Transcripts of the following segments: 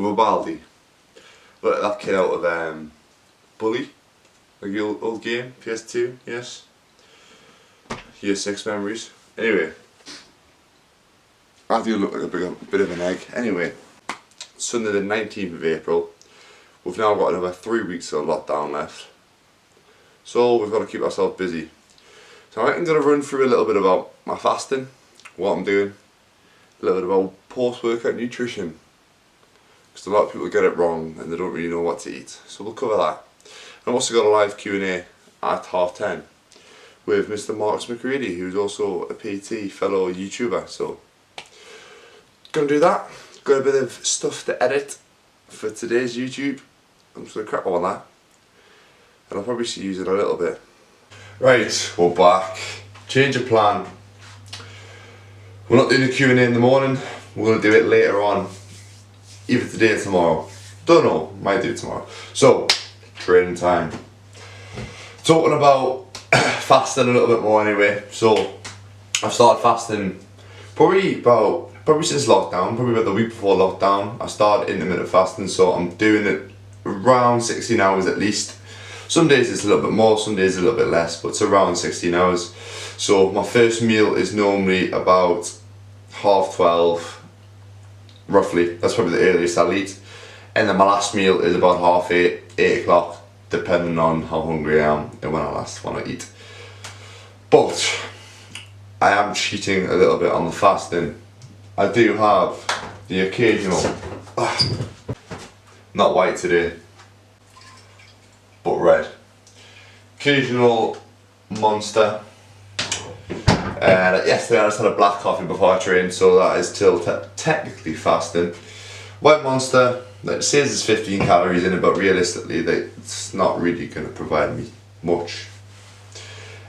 with a baldy. Look at that kid out of Bully, like the old game, PS2, yes. Year 6 memories. Anyway, I do look like a bit of an egg. Anyway, Sunday the 19th of April, we've now got another 3 weeks of lockdown left. So we've got to keep ourselves busy. So I'm going to run through a little bit about my fasting, what I'm doing, a little bit about post-workout nutrition, because a lot of people get it wrong and they don't really know what to eat. So we'll cover that. I've also got a live Q&A at 10:30 with Mr. Marcus McCready, who's also a PT fellow YouTuber. So gonna do that. Got a bit of stuff to edit for today's YouTube. I'm just gonna crack on that, and I'll probably use it a little bit. Right, we're back. Change of plan. We're not doing the Q&A in the morning. We're gonna do it later on, either today or tomorrow. Don't know. Might do it tomorrow. So training time. Talking about fasting a little bit more anyway. So I've started fasting probably since lockdown, probably about the week before lockdown. I started intermittent fasting, so I'm doing it around 16 hours at least. Some days it's a little bit more, some days a little bit less, but it's around 16 hours. So my first meal is normally about 12:30, roughly. That's probably the earliest I'll eat. And then my last meal is about 8:30, 8 o'clock, depending on how hungry I am and when I last want to eat. But I am cheating a little bit on the fasting. I do have the occasional, not white today, but red. Occasional Monster. Yesterday I just had a black coffee before I trained, so that is still technically fasting. White Monster, it says there's 15 calories in it, but realistically it's not really going to provide me much.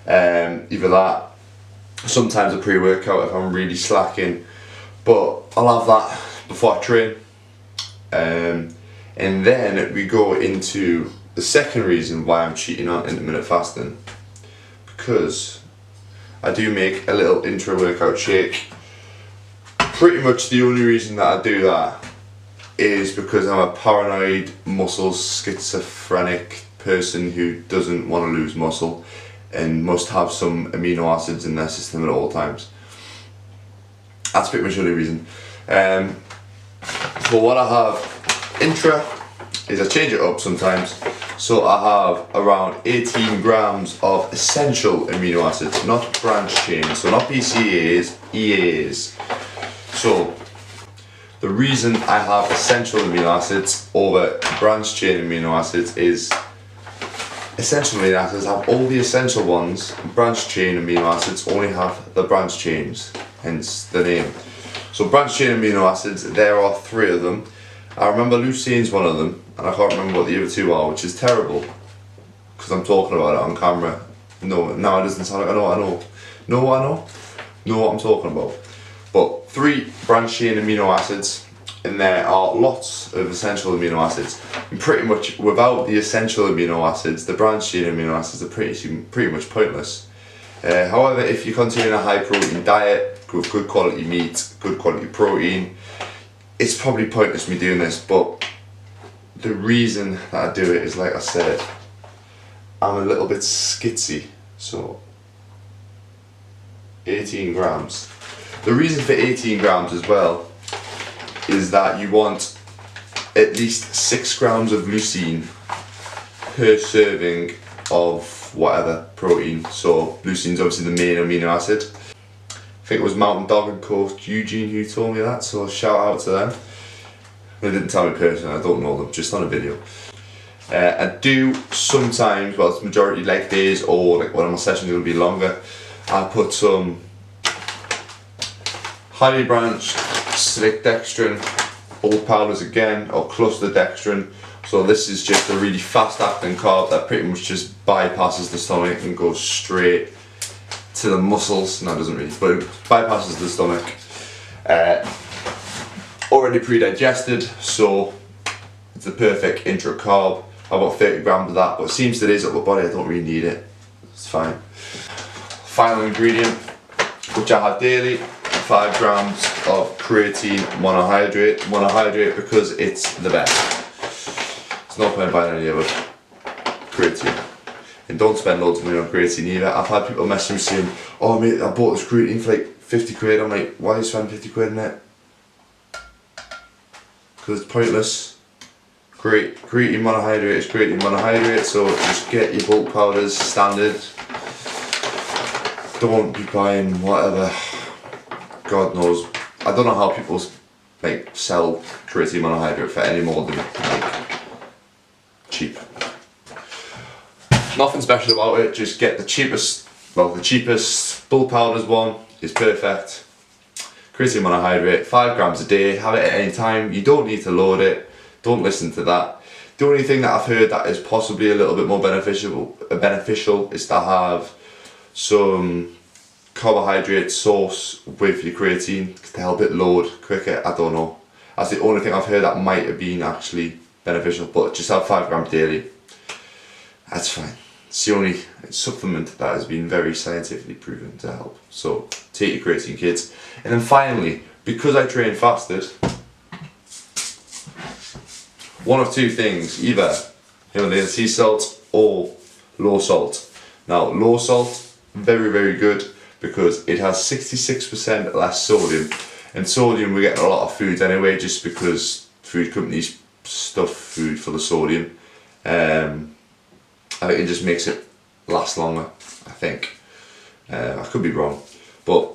Either that, sometimes a pre-workout if I'm really slacking, but I'll have that before I train. And then we go into the second reason why I'm cheating on intermittent fasting, because I do make a little intra-workout shake. Pretty much the only reason that I do that is because I'm a paranoid, muscle schizophrenic person who doesn't want to lose muscle and must have some amino acids in their system at all times. That's pretty much the only reason. So what I have intra is I change it up sometimes. So I have around 18 grams of essential amino acids, not branch chains, so not BCAAs, EAAs. So the reason I have essential amino acids over branch chain amino acids is essential amino acids have all the essential ones, branch chain amino acids only have the branch chains, hence the name. So branch chain amino acids, there are 3 of them. I remember leucine's one of them, and I can't remember what the other 2 are, which is terrible, because I'm talking about it on camera. No, it doesn't sound like I know what I'm talking about. But 3 branched chain amino acids, and there are lots of essential amino acids. And pretty much without the essential amino acids, the branched chain amino acids are pretty much pointless. However, if you're consuming a high protein diet with good quality meat, good quality protein, it's probably pointless me doing this. But the reason that I do it is, like I said, I'm a little bit skitsy. So 18 grams. The reason for 18 grams as well is that you want at least 6 grams of leucine per serving of whatever protein. So leucine's obviously the main amino acid. I think it was Mountain Dog and Coach Eugene who told me that, so shout out to them. They didn't tell me personally, I don't know them, just on a video. I do sometimes, well it's majority leg days or like one of my sessions will be longer, I put some highly branched slick dextrin, oat powders again, or cluster dextrin. So this is just a really fast acting carb that pretty much just bypasses the stomach and goes straight to the muscles. No, it doesn't really, but it bypasses the stomach. Already pre-digested, so it's the perfect intra carb. I've got 30 grams of that, but it seems to laze up my body, I don't really need it. It's fine. Final ingredient, which I have daily, 5 grams of creatine monohydrate. Monohydrate because it's the best. It's no point buying any other creatine. And don't spend loads of money on creatine either. I've had people message me saying, oh mate, I bought this creatine for like 50 quid. I'm like, why are you spending 50 quid in it? Because it's pointless. Creatine monohydrate is creatine monohydrate, so just get your bulk powders standard. Don't be buying whatever, God knows. I don't know how people like sell creatine monohydrate for any more than like cheap. Nothing special about it, just get the cheapest, well the cheapest bulk powders one is perfect. Creatine monohydrate, 5 grams a day, have it at any time. You don't need to load it, don't listen to that. The only thing that I've heard that is possibly a little bit more beneficial is to have some carbohydrate source with your creatine to help it load quicker. I don't know. That's the only thing I've heard that might have been actually beneficial, but just have 5 grams daily. That's fine. It's the only supplement that has been very scientifically proven to help. So take your creatine, kids. And then finally, because I train fasted, one of two things, either Himalayan sea salt or low salt. Now low salt, very very good because it has 66% less sodium, and sodium we get in a lot of foods anyway just because food companies stuff food full of sodium. I think it just makes it last longer, I think. I could be wrong, but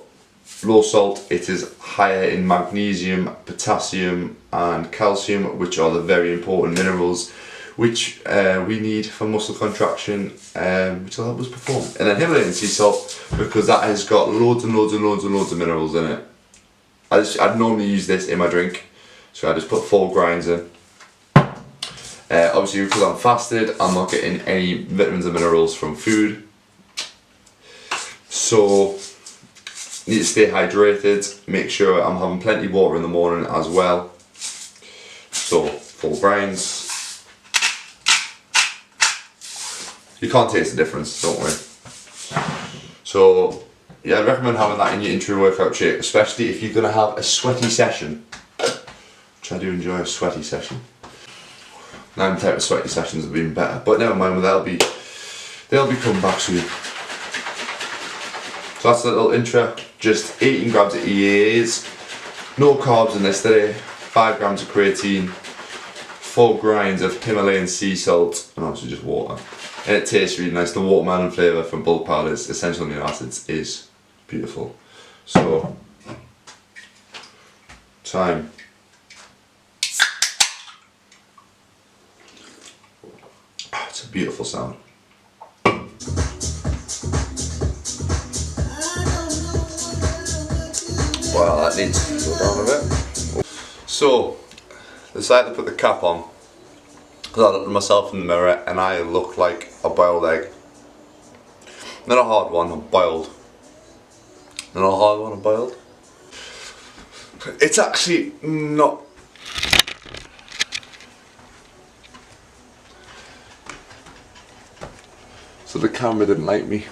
low salt, it is higher in magnesium, potassium and calcium, which are the very important minerals which we need for muscle contraction, which will help us perform. And then Himalayan sea salt, because that has got loads and loads and loads and loads of minerals in it. I'd normally use this in my drink, so I just put 4 grinds in. Obviously because I'm fasted, I'm not getting any vitamins and minerals from food, so need to stay hydrated, make sure I'm having plenty of water in the morning as well. So 4 grinds. You can't taste the difference, don't worry. So yeah, I recommend having that in your intra workout shake, especially if you're going to have a sweaty session, which I do enjoy a sweaty session. Now type of sweaty sessions have been better, but never mind, they'll be coming back soon. So that's a little intro, just 18 grams of EAs, no carbs in this today, 5 grams of creatine, 4 grinds of Himalayan sea salt, and obviously just water. And it tastes really nice. The watermelon flavour from bulk powders, essential amino acids, is beautiful. So, time. Oh, it's a beautiful sound. Well, that needs to go down a bit. So, decided to put the cap on because I looked at myself in the mirror and I look like a boiled egg. Not a hard one, a boiled. Not a hard one, a boiled. It's actually not. So the camera didn't like me.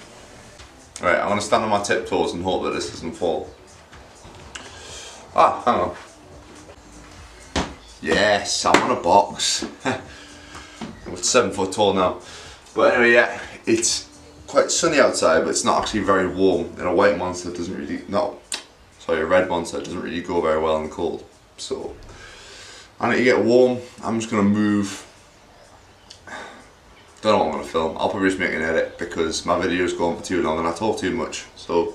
Right, I'm going to stand on my tiptoes and hope that this doesn't fall. Ah, hang on. Yes, I'm on a box. I'm 7 foot tall now. But anyway, yeah, it's quite sunny outside, but it's not actually very warm. And a white monster doesn't really, a red monster doesn't really go very well in the cold. So, I need to get warm. I'm just going to move. Don't know what I'm going to film. I'll probably just make an edit because my video's going for too long and I talk too much. So,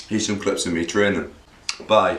here's some clips of me training. Bye.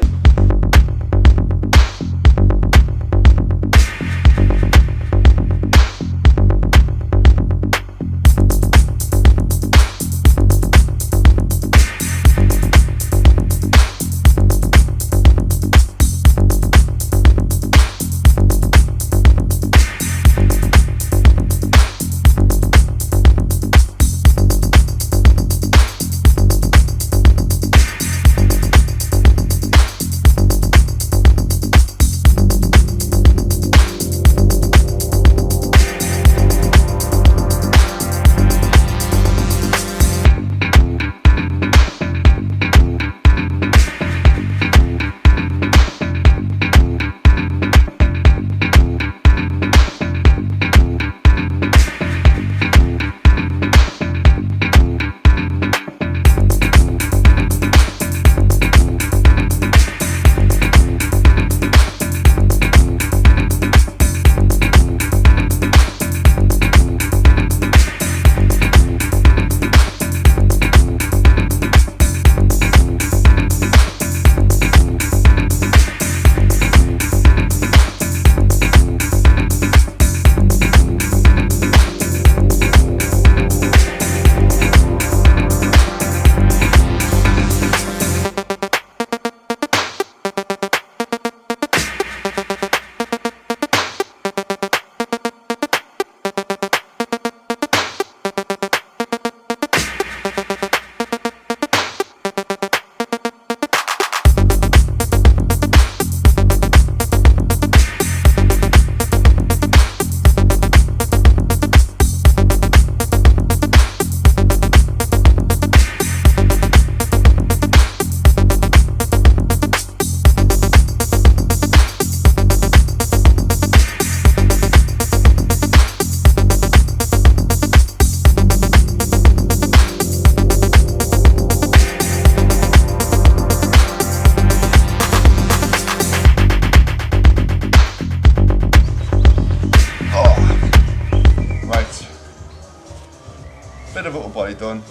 bit of upper body done.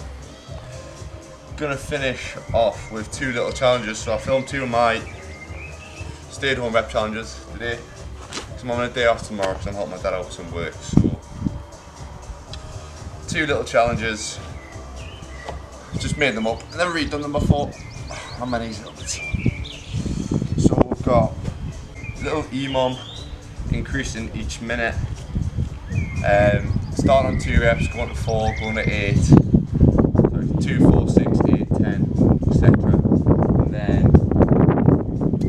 Gonna finish off with 2 little challenges. So I filmed 2 of my stay-at-home rep challenges today. So I'm on a day off tomorrow because I'm helping my dad out with some work. So 2 little challenges. Just made them up. I've never really done them before. How many is it? So we've got little EMOM increasing each minute. Starting on 2 reps, going to 4, going to 8. So 2, 4, 6, 8, 10, etc. And then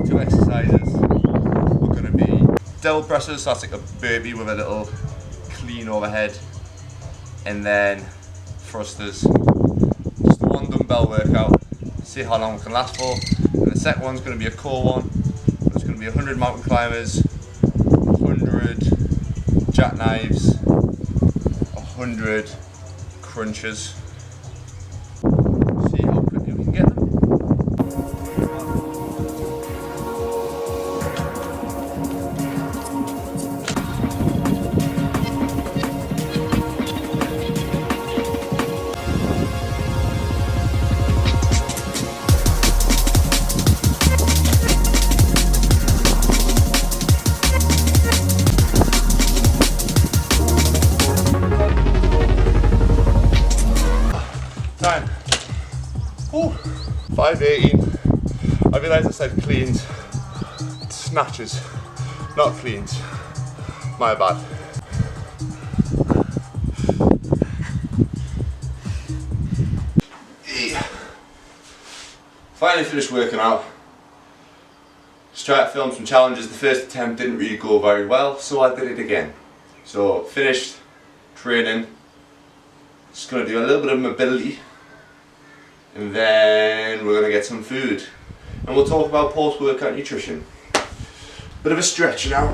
2 exercises. We're going to be devil presses, so that's like a burpee with a little clean overhead. And then thrusters. Just 1 dumbbell workout. See how long we can last for. And the second one's going to be a core one. It's going to be 100 mountain climbers, 100 jackknives, 100 crunches. See how quickly we can get them. Time. Ooh, 5:18. I realised I said cleans. It's snatches, not cleans. My bad. Finally finished working out. Just tried to film some challenges. The first attempt didn't really go very well, so I did it again. So finished training. Just going to do a little bit of mobility. And then we're going to get some food. And we'll talk about post-workout nutrition. Bit of a stretch now.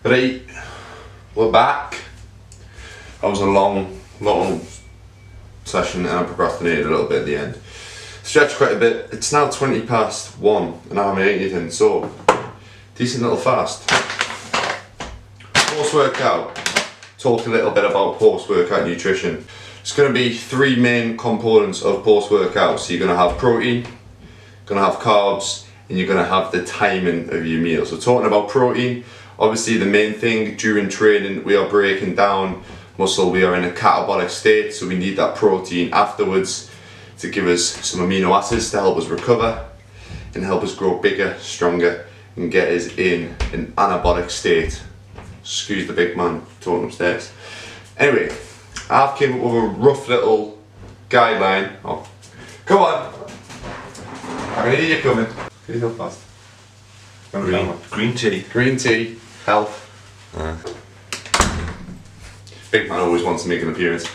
Right, we're back. That was a long session and I procrastinated a little bit at the end. Stretched quite a bit. It's now 20 past 1 and I haven't ate anything, so decent little fast. Post-workout. Talk a little bit about post-workout nutrition. It's going to be 3 main components of post-workout. So you're going to have protein, going to have carbs, and you're going to have the timing of your meal. So talking about protein, obviously the main thing during training, we are breaking down muscle, we are in a catabolic state, so we need that protein afterwards to give us some amino acids to help us recover and help us grow bigger, stronger, and get us in an anabolic state. Excuse the big man talking upstairs. Anyway, I've came up with a rough little guideline. Oh, come on! I'm gonna need you coming. Can you go fast? Green tea. Green tea, health. Big man always wants to make an appearance.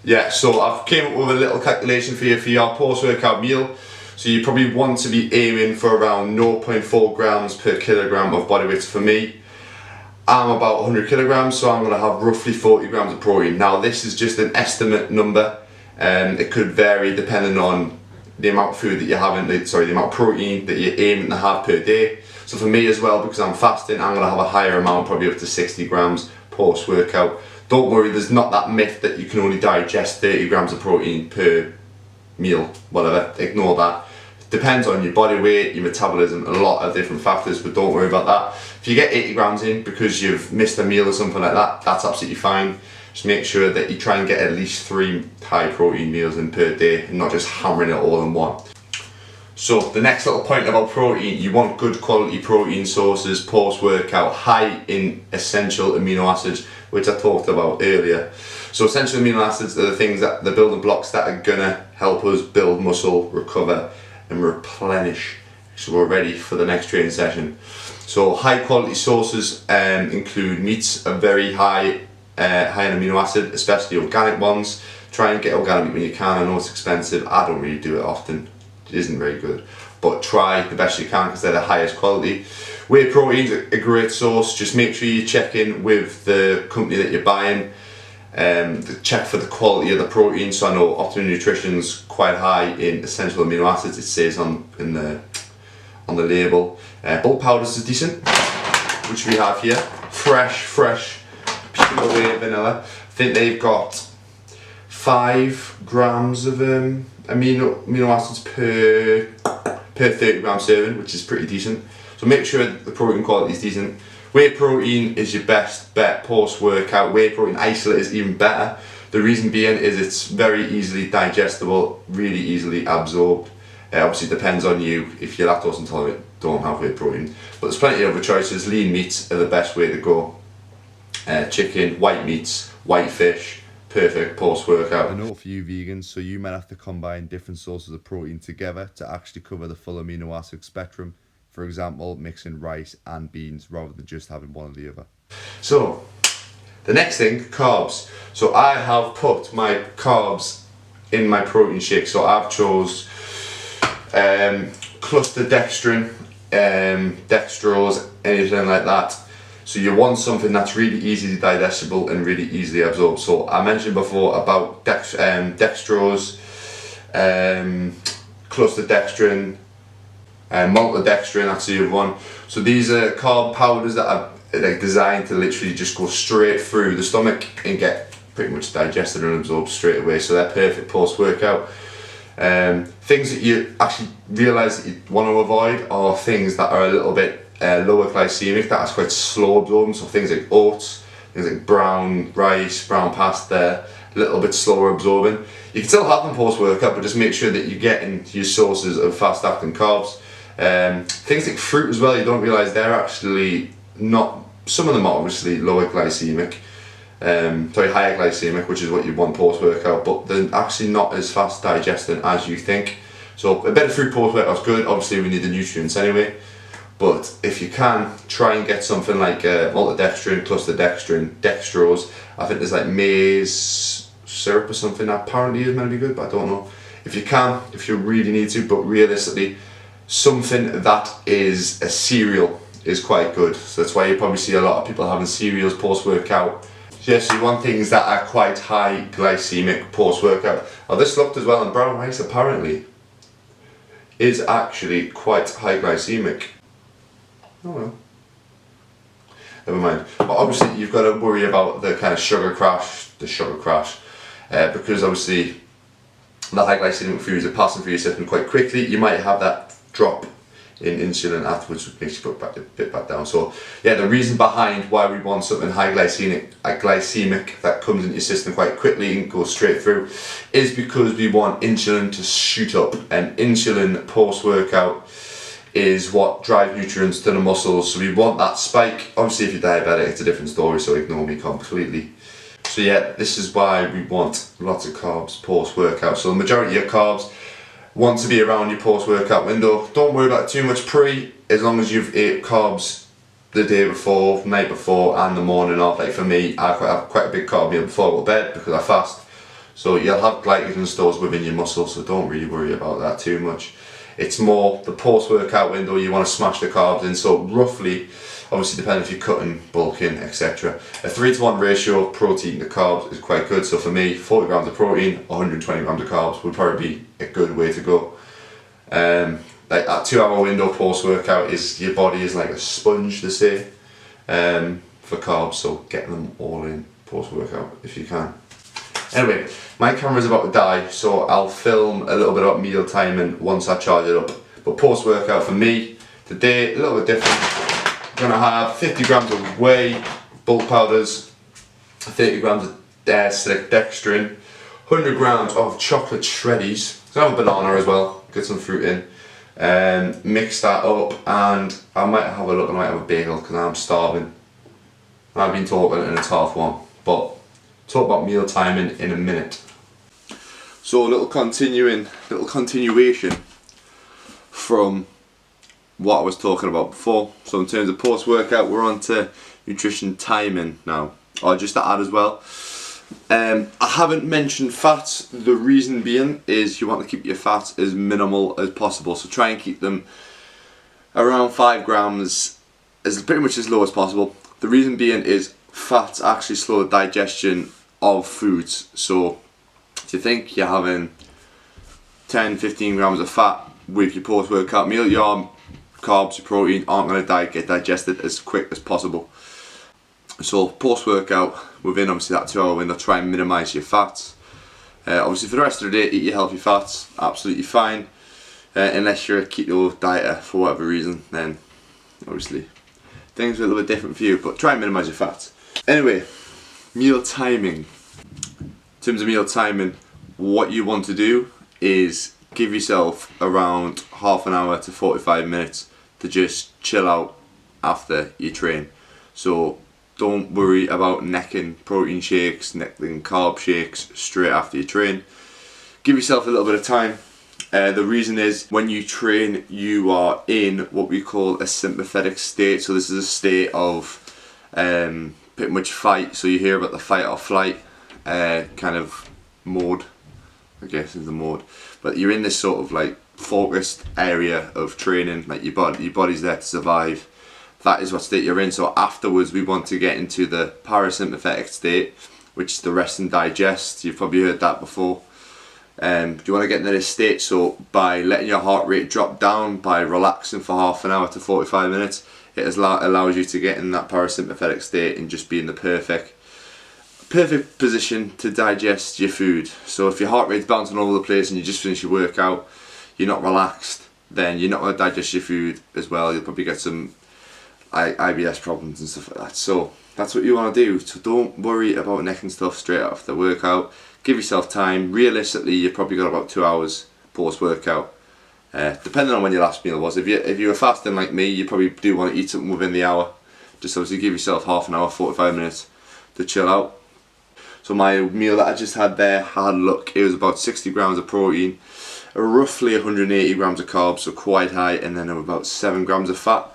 Yeah, so I've came up with a little calculation for you for your post-workout meal. So you probably want to be aiming for around 0.4 grams per kilogram of body weight. For me, I'm about 100 kilograms, so I'm going to have roughly 40 grams of protein. Now this is just an estimate number, and it could vary depending on the amount of food that you're having, the amount of protein that you're aiming to have per day. So for me as well, because I'm fasting, I'm going to have a higher amount, probably up to 60 grams post-workout. Don't worry, there's not that myth that you can only digest 30 grams of protein per meal, whatever, ignore that. It depends on your body weight, your metabolism, a lot of different factors, but don't worry about that. If you get 80 grams in because you've missed a meal or something like that, that's absolutely fine. Just make sure that you try and get at least 3 high protein meals in per day and not just hammering it all in one. So the next little point about protein, you want good quality protein sources post-workout, high in essential amino acids, which I talked about earlier. So essential amino acids are the things that, the building blocks that are gonna help us build muscle, recover and replenish, so we're ready for the next training session. So high quality sources include meats, are very high in amino acid, especially organic ones. Try and get organic meat when you can. I know it's expensive, I don't really do it often. It isn't very good, but try the best you can because they're the highest quality. Whey protein's a great source. Just make sure you check in with the company that you're buying. check for the quality of the protein. So I know Optimum Nutrition's quite high in essential amino acids. It says on the label. Bulk powders is decent, which we have here. Fresh, pure away vanilla. I think they've got 5 grams of amino acids per 30 gram serving, which is pretty decent. So make sure that the protein quality is decent. Whey protein is your best bet post-workout. Whey protein isolate is even better. The reason being is it's very easily digestible, really easily absorbed. Obviously it depends on you. If you're lactose intolerant, don't have whey protein. But there's plenty of other choices. Lean meats are the best way to go. Chicken, white meats, white fish, perfect post-workout. A note for you vegans, so you might have to combine different sources of protein together to actually cover the full amino acid spectrum. For example, mixing rice and beans rather than just having one or the other. So, the next thing, carbs. So I have put my carbs in my protein shake. So I've chose cluster dextrin, dextrose, anything like that. So you want something that's really easily digestible and really easily absorbed. So I mentioned before about dextrose, cluster dextrin, maltodextrin, that's the other one. So these are carb powders that are designed to literally just go straight through the stomach and get pretty much digested and absorbed straight away. So they're perfect post-workout. Things that you actually realise that you want to avoid are things that are a little bit lower glycemic, that is quite slow absorbing. So things like oats, things like brown rice, brown pasta, a little bit slower absorbing. You can still have them post-workout, but just make sure that you're getting your sources of fast-acting carbs. Things like fruit as well, you don't realise they're actually not, some of them are obviously lower glycemic, higher glycemic, which is what you want post-workout, but they're actually not as fast digesting as you think. So a bit of fruit post-workout is good. Obviously we need the nutrients anyway, but if you can, try and get something like maltodextrin, cluster dextrin, dextrose. I think there's like maize syrup or something that apparently is meant to be good, but I don't know. If you can, if you really need to, but realistically, something that is a cereal is quite good. So that's why you probably see a lot of people having cereals post-workout. Yes, you want things that are quite high glycemic post-workout. Oh, this looked as well, and brown rice apparently is actually quite high glycemic. Oh well. Never mind. But obviously you've got to worry about the kind of sugar crash, because obviously the high glycemic foods are passing through your system quite quickly. You might have that drop in insulin afterwards, which makes you put a bit back down. So yeah, the reason behind why we want something high glycemic that comes into your system quite quickly and goes straight through is because we want insulin to shoot up, and insulin post-workout is what drives nutrients to the muscles. So we want that spike. Obviously if you're diabetic it's a different story, so ignore me completely. So yeah, this is why we want lots of carbs post-workout. So the majority of carbs want to be around your post-workout window. Don't worry about too much pre, as long as you've ate carbs the day before, night before and the morning of. Like for me, I have quite a big carb meal before I go to bed because I fast. So you'll have glycogen stores within your muscles, so don't really worry about that too much. It's more the post-workout window you want to smash the carbs in. So roughly, obviously depending if you're cutting, bulking, etc. A 3-to-1 ratio of protein to carbs is quite good. So for me, 40 grams of protein, 120 grams of carbs would probably be a good way to go. Like that 2-hour window post-workout is, your body is like a sponge, they say, for carbs. So get them all in post-workout if you can. Anyway, my camera's about to die, so I'll film a little bit about meal timing once I charge it up. But post-workout for me, today, a little bit different. I'm gonna have 50 grams of whey, bulk powders, 30 grams of dextrin, 100 grams of chocolate shreddies, so I have a banana as well, get some fruit in, mix that up, and I might have a might have a bagel because I'm starving. I've been talking and it's half one, but talk about meal timing in a minute. So a little continuation from what I was talking about before. So in terms of post-workout, we're on to nutrition timing now. Or just to add as well, I haven't mentioned fats. The reason being is you want to keep your fats as minimal as possible. So try and keep them around 5 grams, as pretty much as low as possible. The reason being is fats actually slow the digestion of foods. So if you think you're having 10-15 grams of fat with your post-workout meal, your carbs, your protein aren't going to get digested as quick as possible. So post-workout, within obviously that 2 hour window, try and minimise your fats. Obviously for the rest of the day, eat your healthy fats, absolutely fine. Unless you're a keto dieter for whatever reason, then obviously things are a little bit different for you, but try and minimise your fats. Anyway, meal timing. In terms of meal timing, what you want to do is give yourself around half an hour to 45 minutes to just chill out after you train. So don't worry about necking protein shakes, necking carb shakes straight after you train. Give yourself a little bit of time. The reason is when you train, you are in what we call a sympathetic state. So this is a state of pretty much fight. So you hear about the fight or flight kind of mode, I guess is the mode. But you're in this sort of like focused area of training, like your body's there to survive. That is what state you're in. So afterwards we want to get into the parasympathetic state, which is the rest and digest. You've probably heard that before. You want to get into this state, so by letting your heart rate drop down, by relaxing for half an hour to 45 minutes, it allows you to get in that parasympathetic state and just be in the perfect position to digest your food. So if your heart rate's bouncing all over the place and you just finish your workout, you're not relaxed, then you're not going to digest your food as well. You'll probably get some IBS problems and stuff like that. So that's what you want to do. So don't worry about necking stuff straight after the workout. Give yourself time. Realistically, you've probably got about 2 hours post-workout, depending on when your last meal was. If you were fasting like me, you probably do want to eat something within the hour. Just obviously give yourself half an hour, 45 minutes to chill out. So my meal that I just had there, had a look, it was about 60 grams of protein, roughly 180 grams of carbs, so quite high, and then about 7 grams of fat.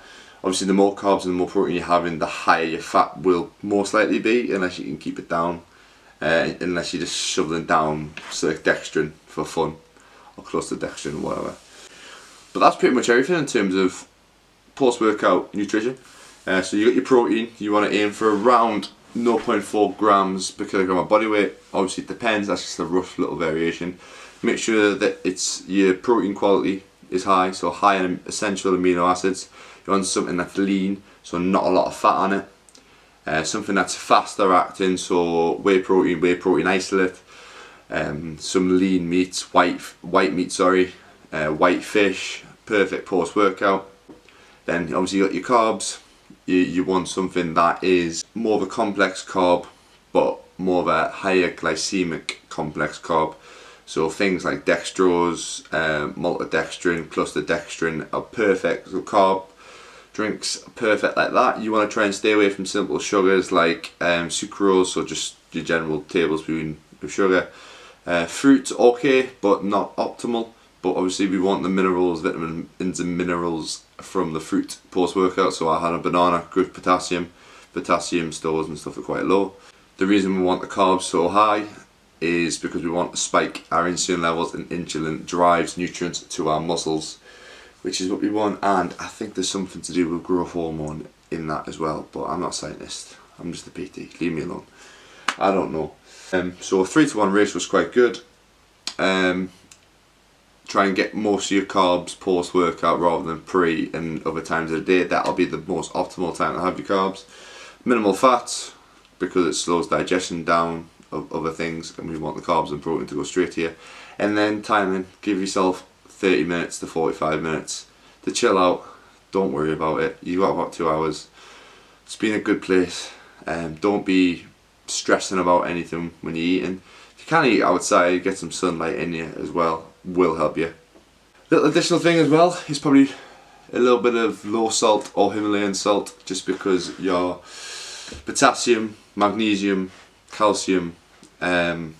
Obviously the more carbs and the more protein you're having, the higher your fat will most likely be, unless you can keep it down. Unless you're just shoveling down like dextrin for fun, or close to dextrin or whatever. But that's pretty much everything in terms of post-workout nutrition. So you got your protein, you want to aim for around 0.4 grams per kilogram of body weight. Obviously it depends, that's just a rough little variation. Make sure that your protein quality is high, so high in essential amino acids. You want something that's lean, so not a lot of fat on it. Something that's faster acting, so whey protein isolate, some lean meats, white meat, white fish, perfect post-workout. Then obviously you got your carbs. You want something that is more of a complex carb, but more of a higher glycemic complex carb. So things like dextrose, maltodextrin, cluster dextrin are perfect. So carb drinks are perfect like that. You want to try and stay away from simple sugars like sucrose, so just your general tablespoon of sugar. Fruit okay, but not optimal. But obviously we want the minerals, vitamins and minerals from the fruit post-workout. So I had a banana, good potassium stores and stuff are quite low. The reason we want the carbs so high is because we want to spike our insulin levels, and insulin drives nutrients to our muscles, which is what we want. And I think there's something to do with growth hormone in that as well, but I'm not a scientist, I'm just a PT, leave me alone. I don't know. So a 3-to-1 ratio was quite good. Try and get most of your carbs post-workout rather than pre and other times of the day. That'll be the most optimal time to have your carbs. Minimal fats, because it slows digestion down of other things, and we want the carbs and protein to go straight here. And then timing, give yourself 30 minutes to 45 minutes to chill out. Don't worry about it. You've got about 2 hours. Just be in a good place. Don't be stressing about anything when you're eating. If you can eat outside, get some sunlight in you as well, will help you. Little additional thing as well is probably a little bit of low salt or Himalayan salt, just because your potassium, magnesium, calcium and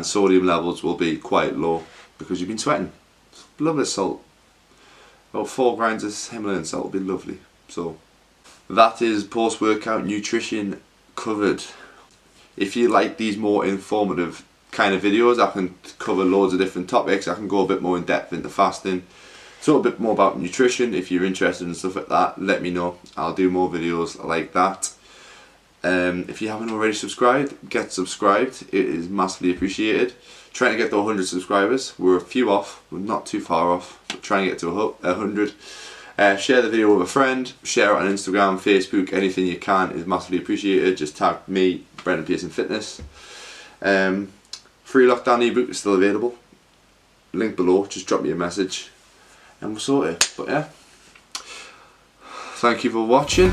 sodium levels will be quite low because you've been sweating. A little bit of salt, about 4 grains of Himalayan salt will be lovely. So that is post-workout nutrition covered. If you like these more informative kind of videos, I can cover loads of different topics. I can go a bit more in depth into fasting, talk a bit more about nutrition. If you're interested in stuff like that, let me know. I'll do more videos like that. If you haven't already subscribed, get subscribed. It is massively appreciated. Trying to get to 100 subscribers. We're a few off. We're not too far off. But trying to get to 100. Share the video with a friend. Share it on Instagram, Facebook. Anything you can is massively appreciated. Just tag me, brendanpearsonfitness. Free lockdown ebook is still available. Link below. Just drop me a message, and we'll sort it. But yeah. Thank you for watching.